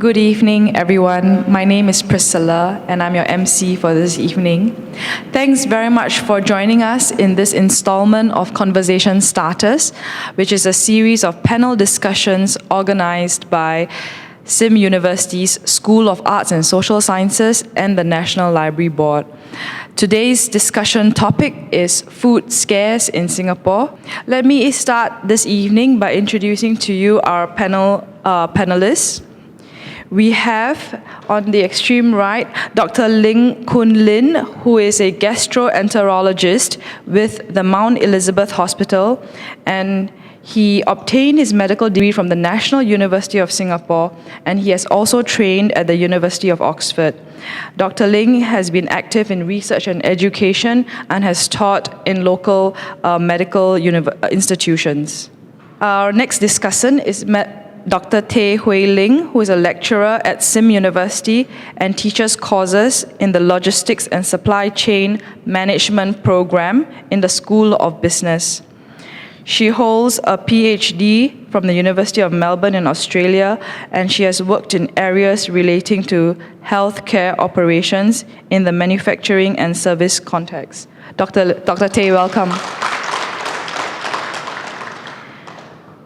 Good evening, everyone. My name is Priscilla, and I'm your MC for this evening. Thanks very much for joining us in this installment of Conversation Starters, which is a series of panel discussions organized by SIM University's School of Arts and Social Sciences and the National Library Board. Today's discussion topic is food scarce in Singapore. Let me start this evening by introducing to you our panelists. We have, on the extreme right, Dr. Ling Kun Lin, who is a gastroenterologist with the Mount Elizabeth Hospital, and he obtained his medical degree from the National University of Singapore, and he has also trained at the University of Oxford. Dr. Ling has been active in research and education and has taught in local medical institutions. Our next discussant is Dr. Tay Hui Ling, who is a lecturer at SIM University and teaches courses in the Logistics and Supply Chain Management program in the School of Business. She holds a PhD from the University of Melbourne in Australia, and she has worked in areas relating to healthcare operations in the manufacturing and service context. Dr. Tay, welcome.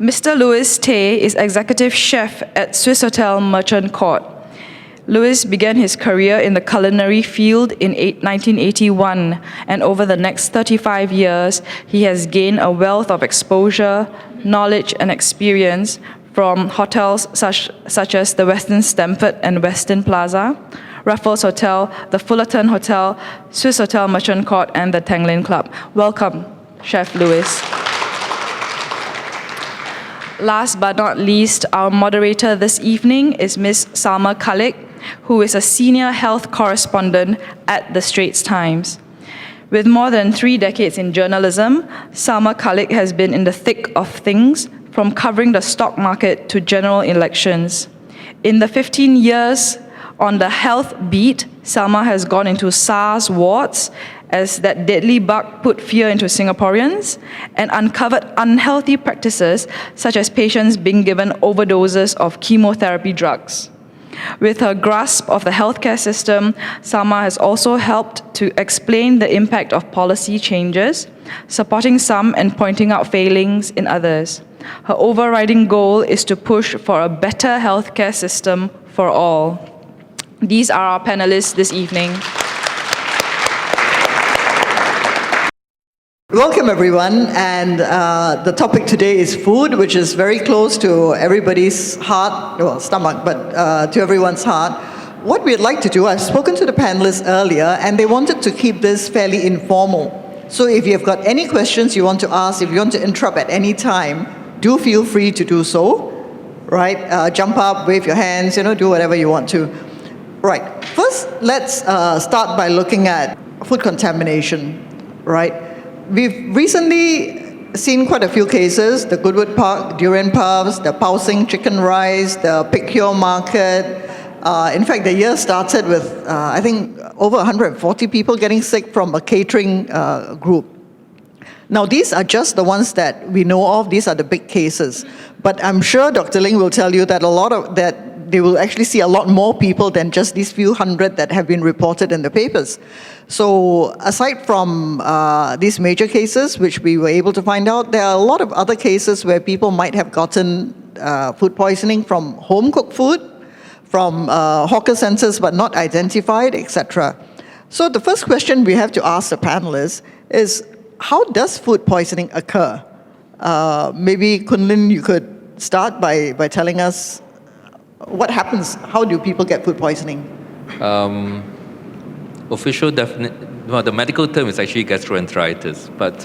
Mr. Louis Tay is executive chef at Swissôtel Merchant Court. Louis began his career in the culinary field in 1981, and over the next 35 years, he has gained a wealth of exposure, knowledge, and experience from hotels such as the Westin Stamford and Westin Plaza, Raffles Hotel, the Fullerton Hotel, Swissôtel Merchant Court, and the Tanglin Club. Welcome, Chef Louis. Last but not least, our moderator this evening is Ms. Salma Khalid, who is a senior health correspondent at the Straits Times. With more than 3 decades in journalism, Salma Khalid has been in the thick of things, from covering the stock market to general elections. In the 15 years on the health beat, Salma has gone into SARS wards, as that deadly bug put fear into Singaporeans, and uncovered unhealthy practices such as patients being given overdoses of chemotherapy drugs. With her grasp of the healthcare system, Salma has also helped to explain the impact of policy changes, supporting some and pointing out failings in others. Her overriding goal is to push for a better healthcare system for all. These are our panelists this evening. Welcome, everyone, and the topic today is food, which is very close to everybody's heart, well, stomach, but to everyone's heart. What we'd like to do, I've spoken to the panelists earlier, and they wanted to keep this fairly informal. So if you've got any questions you want to ask, if you want to interrupt at any time, do feel free to do so, right? Jump up, wave your hands, do whatever you want to. Right, first, let's start by looking at food contamination, right? We've recently seen quite a few cases, the Goodwood Park durian puffs, the Pausing chicken rice, the Picure market. In fact, the year started with, I think, over 140 people getting sick from a catering group. Now, these are just the ones that we know of. These are the big cases. But I'm sure Dr. Ling will tell you that they will actually see a lot more people than just these few hundred that have been reported in the papers. So aside from these major cases, which we were able to find out, there are a lot of other cases where people might have gotten food poisoning from home-cooked food, from hawker centers but not identified, etc. So the first question we have to ask the panelists is, how does food poisoning occur? Maybe Kun Lin, you could start by telling us what happens. How do people get food poisoning? The medical term is actually gastroenteritis, but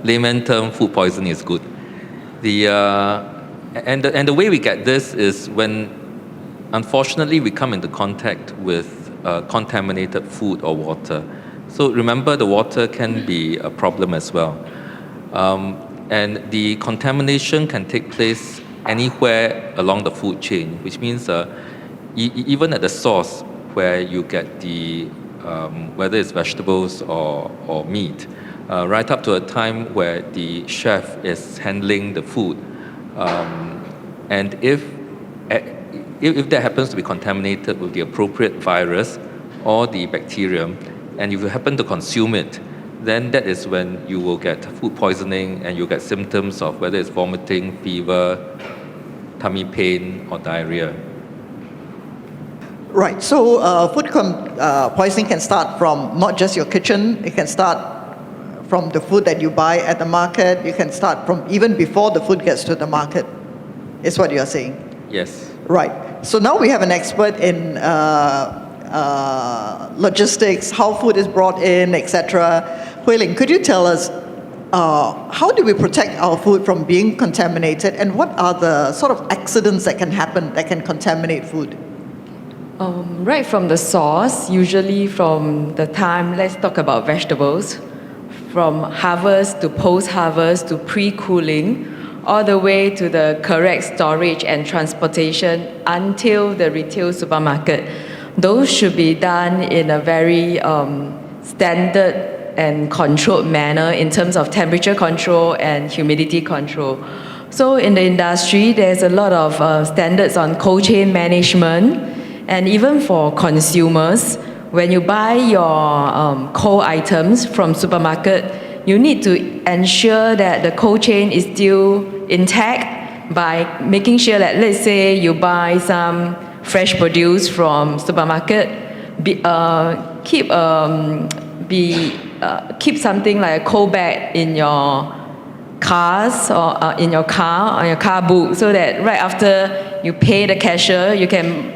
layman term, food poisoning is good. And the way we get this is when, unfortunately, we come into contact with contaminated food or water. So remember, the water can be a problem as well. And the contamination can take place anywhere along the food chain, which means even at the source where you get the, whether it's vegetables or meat, right up to a time where the chef is handling the food. And if if that happens to be contaminated with the appropriate virus or the bacterium, and if you happen to consume it, then that is when you will get food poisoning and you'll get symptoms of whether it's vomiting, fever, tummy pain, or diarrhea. Right. So poisoning can start from not just your kitchen. It can start from the food that you buy at the market. You can start from even before the food gets to the market, is what you're saying. Yes. Right. So now we have an expert in logistics, how food is brought in, etc. Hui Ling, could you tell us how do we protect our food from being contaminated, and what are the sort of accidents that can happen that can contaminate food? Right from the source, usually from the time, let's talk about vegetables, from harvest to post-harvest to pre-cooling, all the way to the correct storage and transportation until the retail supermarket. Those should be done in a very standard and controlled manner in terms of temperature control and humidity control. So in the industry, there's a lot of standards on cold chain management, and even for consumers, when you buy your cold items from supermarket, you need to ensure that the cold chain is still intact by making sure that, let's say you buy some fresh produce from supermarket, keep something like a cold bag in your cars or in your car, on your car book, so that right after you pay the cashier, you can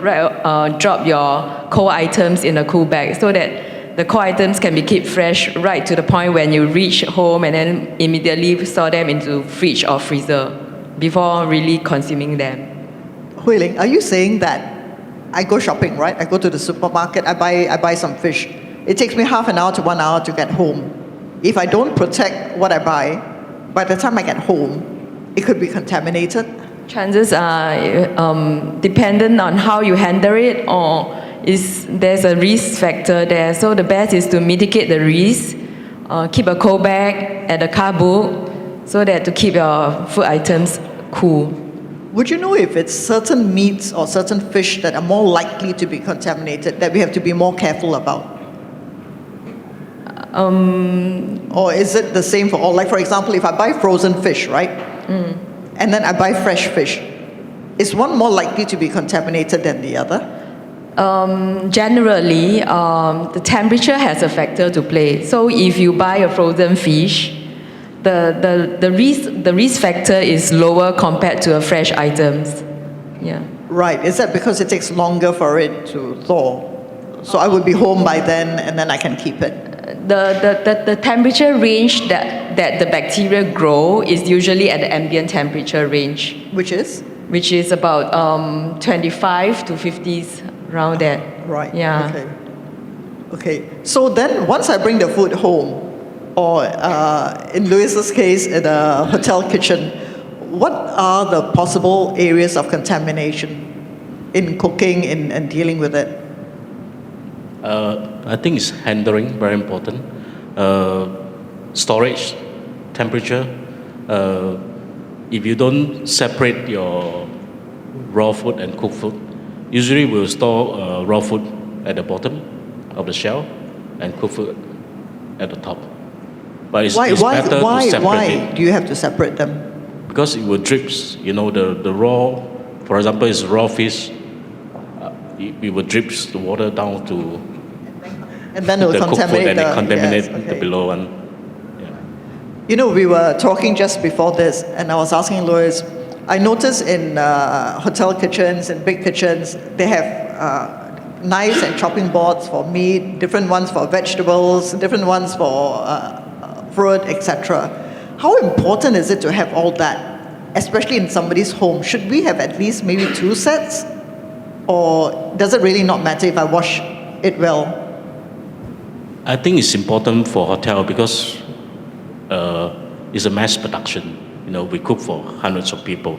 drop your cold items in a cool bag, so that the cold items can be kept fresh right to the point when you reach home and then immediately store them into fridge or freezer before really consuming them. Hui Ling, are you saying that I go shopping, right? I go to the supermarket, I buy some fish. It takes me half an hour to 1 hour to get home. If I don't protect what I buy, by the time I get home, it could be contaminated. Chances are dependent on how you handle it, or there's a risk factor there. So the best is to mitigate the risk. Keep a cold bag at the car book so that to keep your food items cool. Would you know if it's certain meats or certain fish that are more likely to be contaminated that we have to be more careful about? Or is it the same for all? Like, for example, if I buy frozen fish, right? And then I buy fresh fish, is one more likely to be contaminated than the other? Generally, the temperature has a factor to play. So if you buy a frozen fish, the risk factor is lower compared to a fresh items. Yeah. Right. Is that because it takes longer for it to thaw? So I would be home by then, and then I can keep it. The temperature range that the bacteria grow is usually at the ambient temperature range. Which is? Which is about 25 to 50s, around that. Right. Yeah. Okay. So then once I bring the food home, or in Louis's case, in a hotel kitchen, what are the possible areas of contamination in cooking and dealing with it? I think it's handling, very important. Storage, temperature. If you don't separate your raw food and cooked food, usually we'll store raw food at the bottom of the shelf and cooked food at the top. But it's better to separate why it. do you have to separate them? Because it will drips. You know, the raw, for example, is raw fish. It will drips the water down to And then it will the cooked food, contaminate and it contaminate yes, okay. the below one. Yeah. You know, we were talking just before this, and I was asking Louis, I noticed in hotel kitchens and big kitchens, they have knives and chopping boards for meat, different ones for vegetables, different ones for fruit, etc. How important is it to have all that, especially in somebody's home? Should we have at least maybe 2 sets? Or does it really not matter if I wash it well? I think it's important for hotel because it's a mass production. You know, we cook for hundreds of people.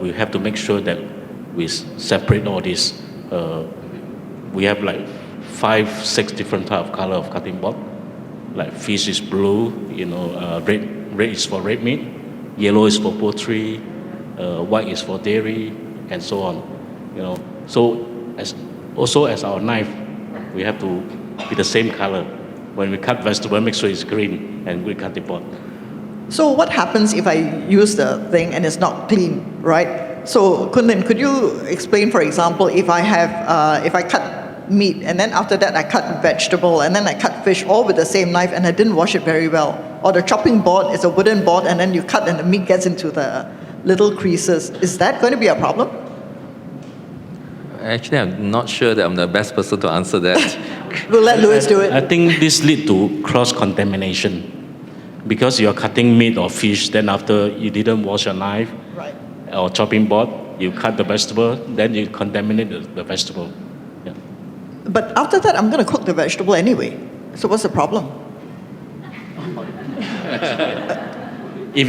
We have to make sure that we separate all this. We have like 5, 6 different type of color of cutting board. Like fish is blue, you know, red is for red meat, yellow is for poultry, white is for dairy, and so on. you know. So as our knife, we have to be the same color. When we cut vegetable, make sure it's green and we cut the board. So what happens if I use the thing and it's not clean, right? So Kunlin, could you explain, for example, if I cut meat and then after that I cut vegetable and then I cut fish all with the same knife and I didn't wash it very well, or the chopping board is a wooden board and then you cut and the meat gets into the little creases, is that going to be a problem? Actually, I'm not sure that I'm the best person to answer that. We'll let Louis do it. I think this lead to cross-contamination. Because you're cutting meat or fish, then after you didn't wash your knife Right. or chopping board, you cut the vegetable, then you contaminate the vegetable. Yeah. But after that, I'm going to cook the vegetable anyway. So what's the problem? If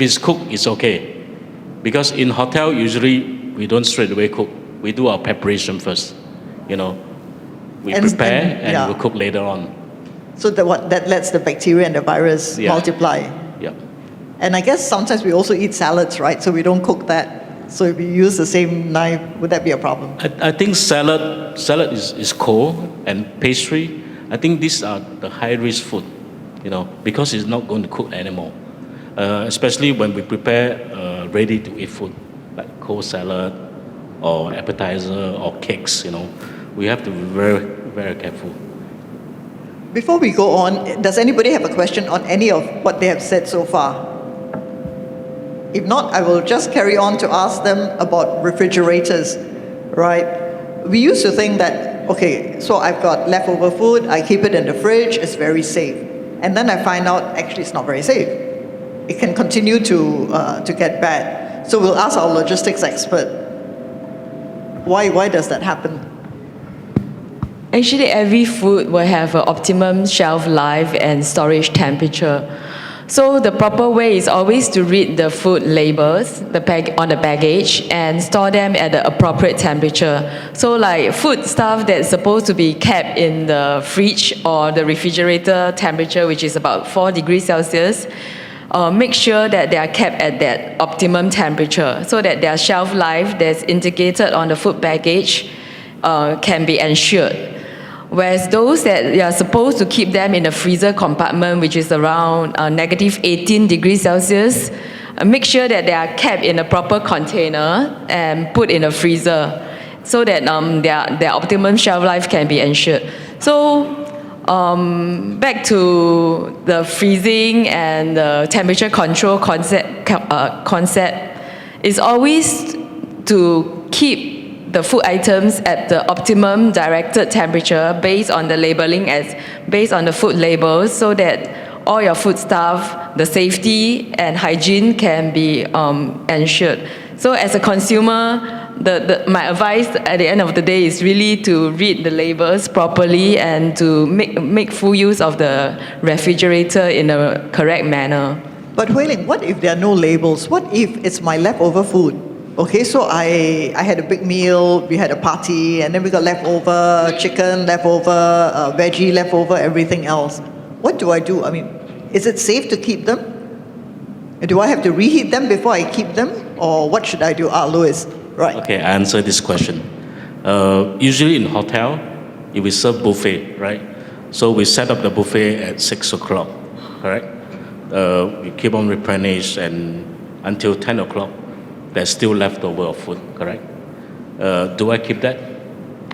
it's cooked, it's okay. Because in hotel, usually we don't straight away cook. We do our preparation first. You know, we prepare and we cook later on. So that lets the bacteria and the virus multiply. Yeah. And I guess sometimes we also eat salads, right? So we don't cook that. So if we use the same knife, would that be a problem? I think salad is cold, and pastry. I think these are the high-risk food, you know, because it's not going to cook anymore. Especially when we prepare ready-to-eat food, like cold salad or appetizer or cakes, you know. We have to be very, very careful. Before we go on, does anybody have a question on any of what they have said so far? If not, I will just carry on to ask them about refrigerators, right? We used to think that, okay, so I've got leftover food, I keep it in the fridge, it's very safe. And then I find out, actually, it's not very safe. It can continue to get bad. So we'll ask our logistics expert, why does that happen? Actually, every food will have an optimum shelf life and storage temperature. So the proper way is always to read the food labels on the package and store them at the appropriate temperature. So like food stuff that's supposed to be kept in the fridge or the refrigerator temperature, which is about 4 degrees Celsius, make sure that they are kept at that optimum temperature so that their shelf life that's indicated on the food package can be ensured. Whereas those that you are supposed to keep them in a freezer compartment, which is around negative 18 degrees Celsius, make sure that they are kept in a proper container and put in a freezer so that their optimum shelf life can be ensured. So back to the freezing and the temperature control concept is always to keep the food items at the optimum directed temperature based on the labeling based on the food labels so that all your food stuff, the safety and hygiene can be ensured. So as a consumer, my advice at the end of the day is really to read the labels properly and to make full use of the refrigerator in a correct manner. But Hui Ling, what if there are no labels? What if it's my leftover food? Okay, so I had a big meal, we had a party, and then we got leftover chicken, leftover veggie, leftover everything else. What do I do? I mean, is it safe to keep them? Do I have to reheat them before I keep them? Or what should I do? Louis, right. Okay, I answer this question. Usually in hotel, if we serve buffet, right? So we set up the buffet at 6 o'clock, correct? We keep on replenish and until 10 o'clock. There's still leftover of food, correct? Do I keep that?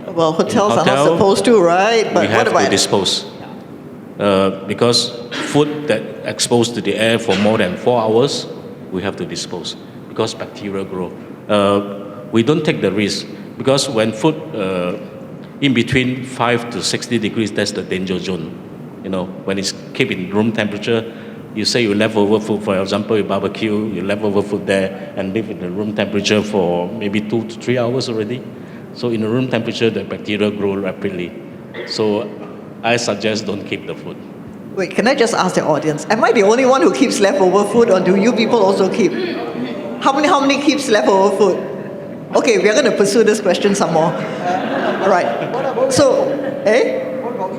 Well, hotels are not supposed to, right? But we have what about to dispose. Because food that exposed to the air for more than 4 hours, we have to dispose because bacteria grow. We don't take the risk because when food in between 5 to 60 degrees, that's the danger zone. You know, when it's kept in room temperature, you say you leftover food, for example, you barbecue, you leftover food there and leave in the room temperature for maybe 2 to 3 hours already. So in the room temperature, the bacteria grow rapidly. So I suggest don't keep the food. Wait, can I just ask the audience, am I the only one who keeps leftover food or do you people also keep? How many keeps leftover food? Okay, we are going to pursue this question some more. All right. So, What about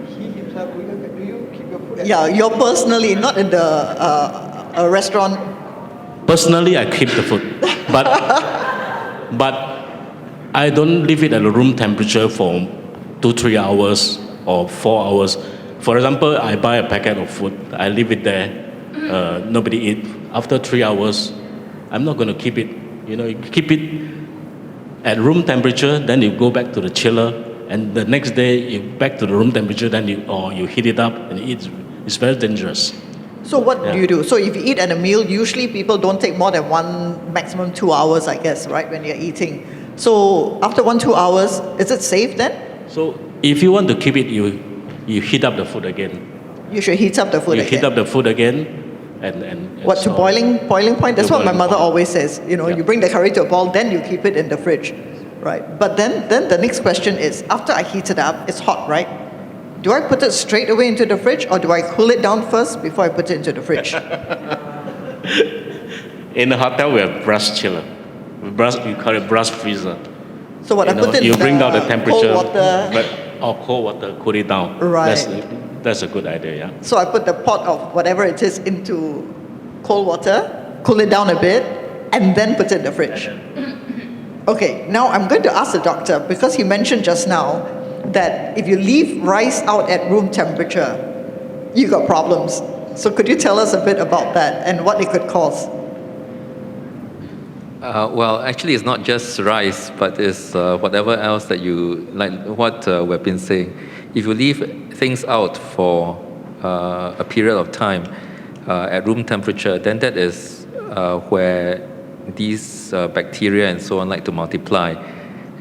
he himself? Do you keep your food? yeah, you're personally, not in the restaurant. Personally, I keep the food, but I don't leave it at room temperature for 2-3 hours or 4 hours. For example, I buy a packet of food, I leave it there, nobody eat. After 3 hours, I'm not going to keep it. You know, you keep it at room temperature, then you go back to the chiller, and the next day you back to the room temperature, then you heat it up and eat. It's very dangerous. So what do you do? So if you eat at a meal, usually people don't take more than 1, maximum 2 hours, I guess, right, when you're eating. So after 1-2 hours, is it safe then? So if you want to keep it, you heat up the food again. You should heat up the food You again. heat up the food again, and What, to so- boiling point? That's To what my boiling mother point. always says. You know, Yeah. you bring the curry to a boil, then you keep it in the fridge, right? But then the next question is, after I heat it up, it's hot, right? Do I put it straight away into the fridge, or do I cool it down first before I put it into the fridge? In the hotel, we have brass chiller. We call it brass freezer. So what, I put it You in bring down the temperature, cold water, or cold water, cool it down. Right. That's a good idea, yeah. so I put the pot of whatever it is into cold water, cool it down a bit, and then put it in the fridge. Okay, now I'm going to ask the doctor, because he mentioned just now that if you leave rice out at room temperature, you got problems. So could you tell us a bit about that and what it could cause? Well, actually, it's not just rice, but it's whatever else that you like. What we've been saying, if you leave things out for a period of time at room temperature, then that is where these bacteria and so on like to multiply.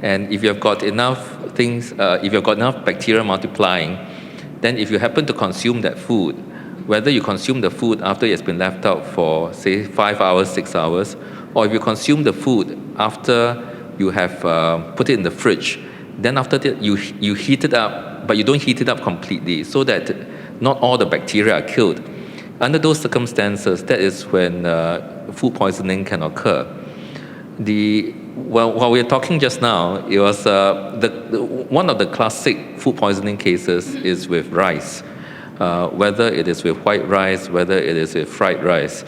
And if you have got enough things, if you've got enough bacteria multiplying, then if you happen to consume that food, whether you consume the food after it's been left out for, say, 5 hours, 6 hours, or if you consume the food after you have put it in the fridge, then after that you heat it up, but you don't heat it up completely so that not all the bacteria are killed. Under those circumstances, that is when food poisoning can occur. While we were talking just now, it was one of the classic food poisoning cases is with rice, whether it is with white rice, whether it is with fried rice.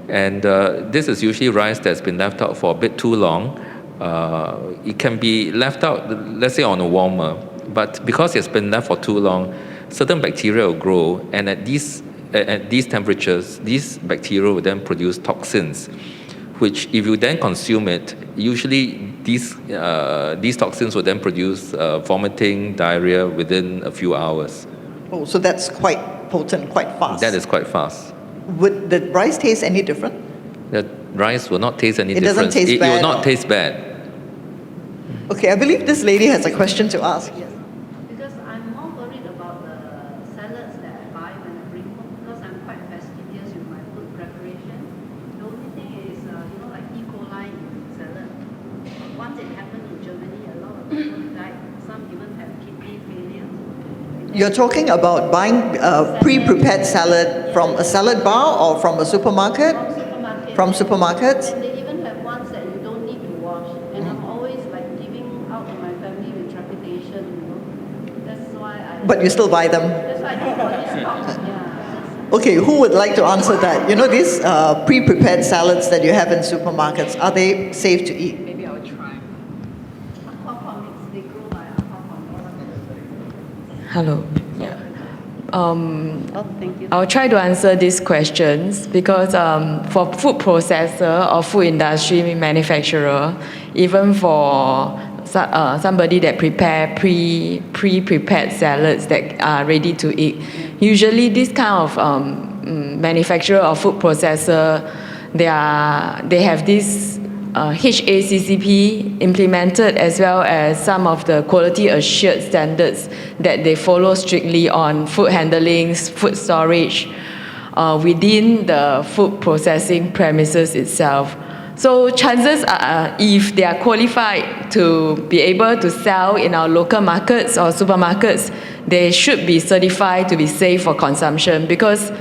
And this is usually rice that's been left out for a bit too long. It can be left out, let's say, on a warmer, but because it's been left for too long, certain bacteria will grow, and at these temperatures, these bacteria will then produce toxins, which if you then consume it, usually these toxins will then produce vomiting, diarrhea within a few hours. Oh, so that's quite potent, quite fast. That is quite fast. Would the rice taste any different? The rice will not taste any It different. doesn't taste It bad will not or- taste bad. Okay, I believe this lady has a question to ask. Yes. Because I'm more worried about the salads that I buy when I bring home, because I'm quite fastidious with my food preparation. The only thing is, like E. coli in salad. Once it happened in Germany, a lot of people died. Some even have kidney failure. You're talking about buying pre-prepared salad from a salad bar or from a supermarket? From supermarket. From supermarkets? And they even have ones that you don't need to wash. And I'm always like giving out to my family with trepidation, That's why But you still buy them? That's why I think for this talk, yeah. Okay, who would like to answer that? You know, these pre-prepared salads that you have in supermarkets, are they safe to eat? Maybe I'll try. Aquaponics, they grow by aquaponics. Hello. Yeah. Oh, thank you. I'll try to answer these questions because for food processor or food industry manufacturer, even for somebody that prepare pre-prepared salads that are ready to eat, usually this kind of manufacturer or food processor, they have this HACCP implemented, as well as some of the quality assured standards that they follow strictly on food handling, food storage within the food processing premises itself. So chances are, if they are qualified to be able to sell in our local markets or supermarkets, they should be certified to be safe for consumption, because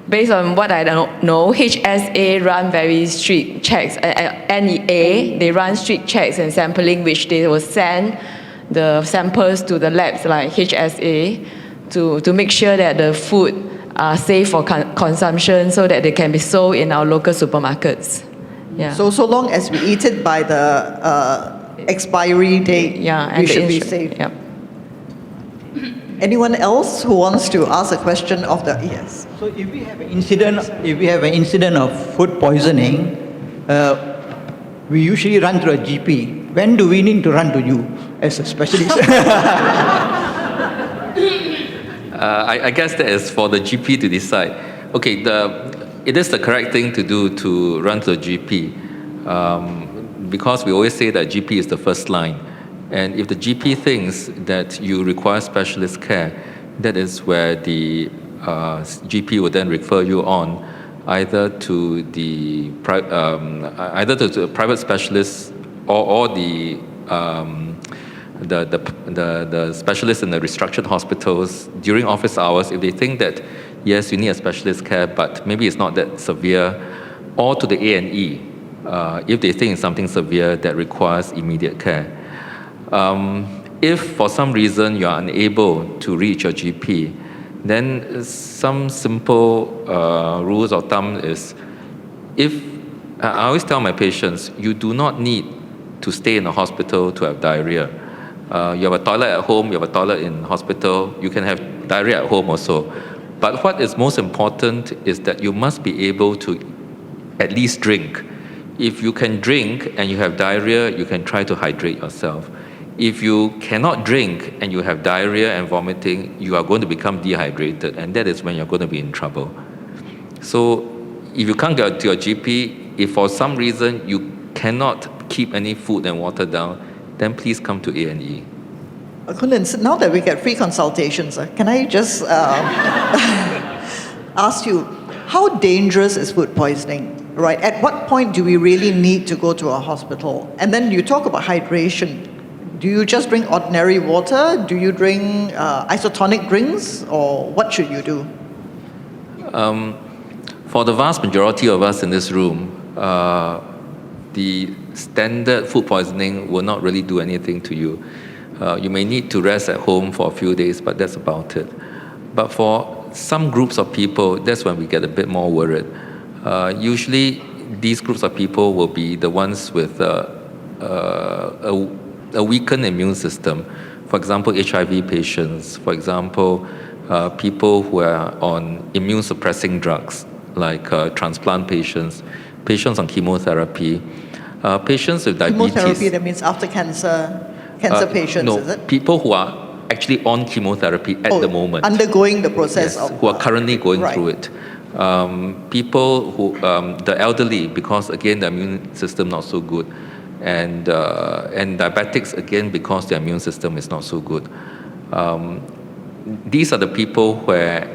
based on what I don't know, HSA run very strict checks. NEA, they run strict checks and sampling, which they will send the samples to the labs like HSA to make sure that the food are safe for consumption so that they can be sold in our local supermarkets. Yeah. So long as we eat it by the expiry date, Yeah, we and should be safe. Yeah. Anyone else who wants to ask a question of the yes? So if we have an incident of food poisoning, we usually run to a GP. When do we need to run to you as a specialist? I guess that is for the GP to decide. Okay, it is the correct thing to do to run to the GP, because we always say that GP is the first line. And if the GP thinks that you require specialist care, that is where the GP will then refer you on either to the private specialist or the specialists in the restructured hospitals during office hours if they think that, yes, you need a specialist care, but maybe it's not that severe, or to the A&E if they think it's something severe that requires immediate care. If for some reason you are unable to reach your GP, then some simple rules of thumb is, I always tell my patients, you do not need to stay in a hospital to have diarrhea. You have a toilet at home, you have a toilet in hospital, you can have diarrhea at home also. But what is most important is that you must be able to at least drink. If you can drink and you have diarrhea, you can try to hydrate yourself. If you cannot drink and you have diarrhea and vomiting, you are going to become dehydrated, and that is when you're going to be in trouble. So if you can't get to your GP, if for some reason you cannot keep any food and water down, then please come to A&E. Kunlin, now that we get free consultations, can I just ask you, how dangerous is food poisoning? Right? At what point do we really need to go to a hospital? And then you talk about hydration. Do you just drink ordinary water? Do you drink isotonic drinks? Or what should you do? For the vast majority of us in this room, the standard food poisoning will not really do anything to you. You may need to rest at home for a few days, but that's about it. But for some groups of people, that's when we get a bit more worried. Usually, these groups of people will be the ones with a weakened immune system. For example, HIV patients, for example, people who are on immune suppressing drugs, like transplant patients, patients on chemotherapy, patients with diabetes. Chemotherapy, that means after cancer patients, no, is it? people who are actually on chemotherapy at the moment. Undergoing the process yes, of... who are currently going right. through it. People who, the elderly, because again, the immune system not so good. And diabetics, again, because their immune system is not so good. These are the people where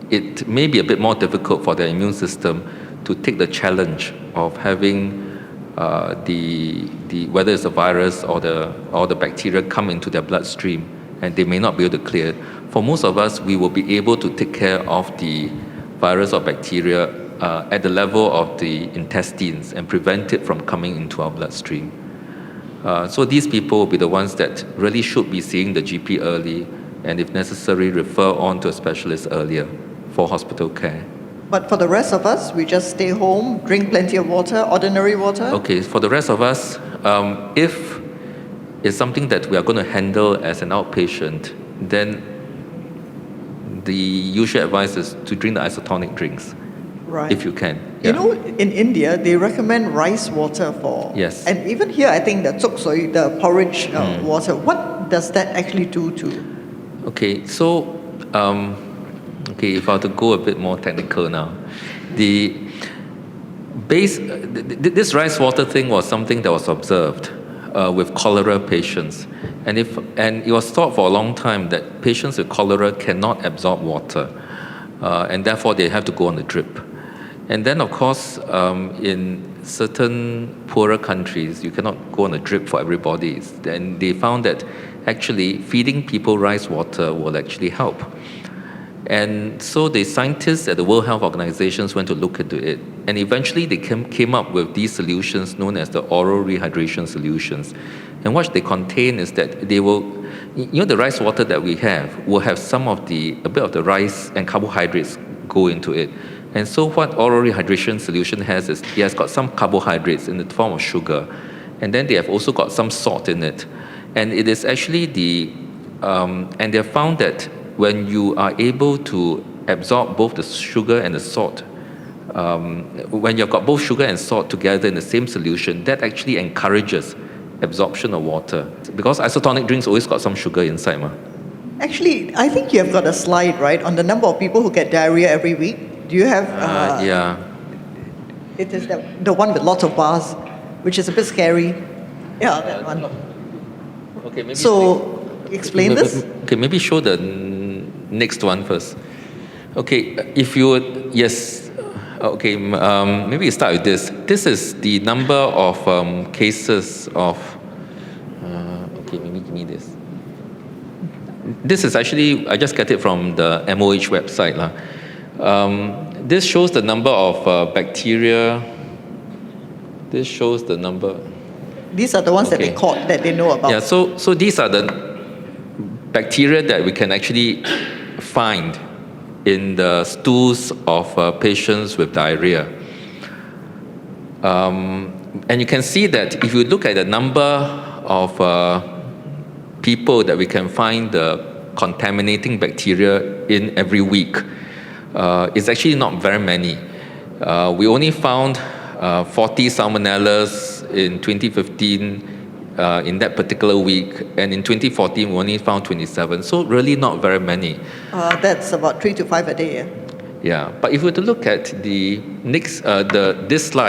it may be a bit more difficult for their immune system to take the challenge of having whether it's a virus or the bacteria come into their bloodstream, and they may not be able to clear it. For most of us, we will be able to take care of the virus or bacteria at the level of the intestines and prevent it from coming into our bloodstream. So these people will be the ones that really should be seeing the GP early, and if necessary, refer on to a specialist earlier for hospital care. But for the rest of us, we just stay home, drink plenty of water, ordinary water? Okay, for the rest of us, if it's something that we are going to handle as an outpatient, then the usual advice is to drink the isotonic drinks. Right. If you can. Yeah. You know, in India, they recommend rice water for... Yes. And even here, I think the tsuk soy, the porridge water, what does that actually do to... Okay, so, if I were to go a bit more technical now, this rice water thing was something that was observed with cholera patients. And it was thought for a long time that patients with cholera cannot absorb water, and therefore they have to go on a drip. And then, of course, in certain poorer countries, you cannot go on a drip for everybody. And they found that actually feeding people rice water will actually help. And so the scientists at the World Health Organization went to look into it. And eventually they came up with these solutions known as the oral rehydration solutions. And what they contain is that they will, the rice water that we have will have a bit of the rice and carbohydrates go into it. And so what oral rehydration solution has is it has got some carbohydrates in the form of sugar. and then they have also got some salt in it. And it is actually and they have found that when you are able to absorb both the sugar and the salt, when you've got both sugar and salt together in the same solution, that actually encourages absorption of water. Because isotonic drinks always got some sugar inside. Actually, I think you have got a slide, right, on the number of people who get diarrhea every week. Do you have... Yeah. It is the one with lots of bars, which is a bit scary. Yeah, that one. Okay, maybe So, explain this. Okay, maybe show the next one first. Okay, if you would, yes. Okay, maybe you start with this. This is the number of cases of. Okay, maybe give me this. This is actually, I just get it from the MOH website. This shows the number of bacteria. This shows the number. These are the ones that they Okay. caught, that they know about. Yeah, so these are the bacteria that we can actually find in the stools of patients with diarrhea. And you can see that if you look at the number of people that we can find the contaminating bacteria in every week, it's actually not very many. We only found 40 salmonellas in 2015 in that particular week, and in 2014 we only found 27. So really not very many. That's about 3 to 5 a day. Yeah, but if we were to look at the next, this slide.